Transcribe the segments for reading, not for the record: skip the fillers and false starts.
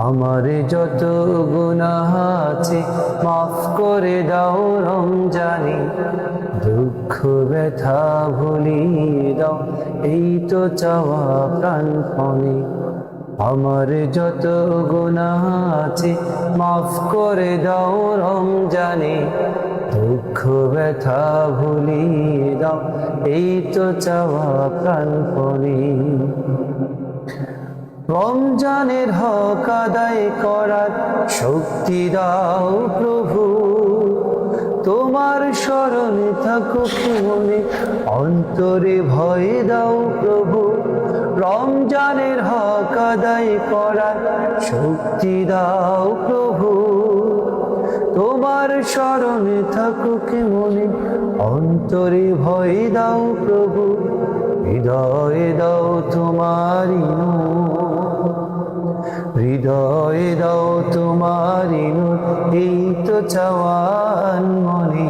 আমার যত গুনাহ আছে মাফ করে দাও রমজানে, দুঃখ ব্যথা ভুলিয়ে দাও এই তো চাওয়া প্রাণপণে। আমার যত গুনাহ আছে মাফ করে দাও রমজানে, দুঃখ ব্যথা ভুলিয়ে দাও এই তো চাওয়া প্রাণপণে। রমজানের হক আদায় করার শক্তি দাও প্রভু, তোমার স্মরণে থাকুক মনে, অন্তরে ভয় দাও প্রভু। রমজানের হক আদায় করার শক্তি দাও প্রভু, তোমার স্মরণে থাকুক মনে, অন্তরে ভয় দাও প্রভু। হৃদয়ে দাও তোমারি নূর, হৃদয়ে দাও তোমারি নূর এই তো চাওয়ান মনে,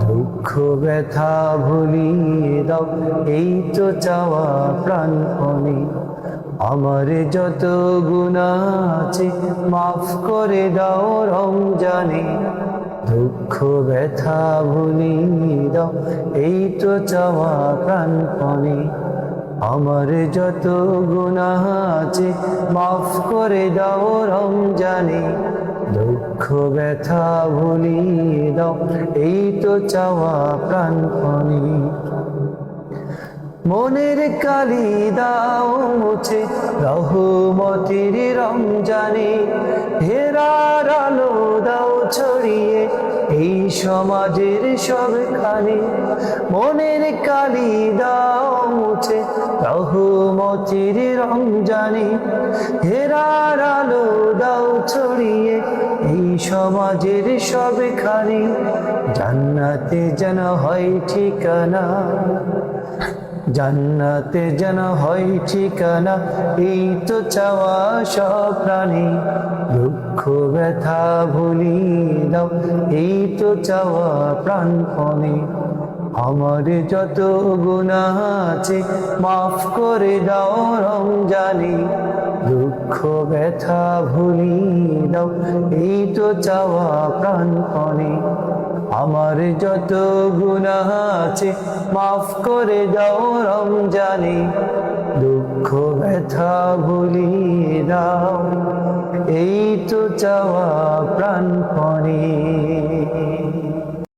দুঃখ ব্যথা ভুলিয়ে দাও এই তো চাওয়া প্রাণপণে। আমার যত গুনাহ আছে মাফ করে দাও রমজানে, দুঃখ ব্যথা ভুলিয়ে দাও এই তো চাওয়া প্রাণপণে। আমার যত গুনাহ আছে মাফ করে দাও রমজানে, দুঃখ ব্যথা ভুলিয়ে দাও এই তো চাওয়া প্রাণপণে। মনের কালি দাও মুছে রহমতের রমজানে, হেরার আলো দাও ছড়িয়ে এই সমাজের সবখানে। মনের কালি দাও মুছে রহমতের রমজানে, হেরার আলো দাও ছড়িয়ে এই সমাজের সবখানে। জান্নাতে যেন হয় ঠিকানা, জান্নাতে যেন হয় ঠিকানা এই তো চাওয়া সব প্রাণী, দুঃখ ব্যথা ভুলিয়ে দাও এই তো চাওয়া প্রাণপণে। আমার যত গুনাহ আছে মাফ করে দাও রমজানে, দুঃখ ব্যথা ভুলিয়ে দাও এই তো চাওয়া প্রাণপণে। আমার যত গুনাহ আছে মাফ করে দাও রমজানে, দুঃখ ব্যথা ভুলিয়ে দাও এই তো চাওয়া প্রাণপণে।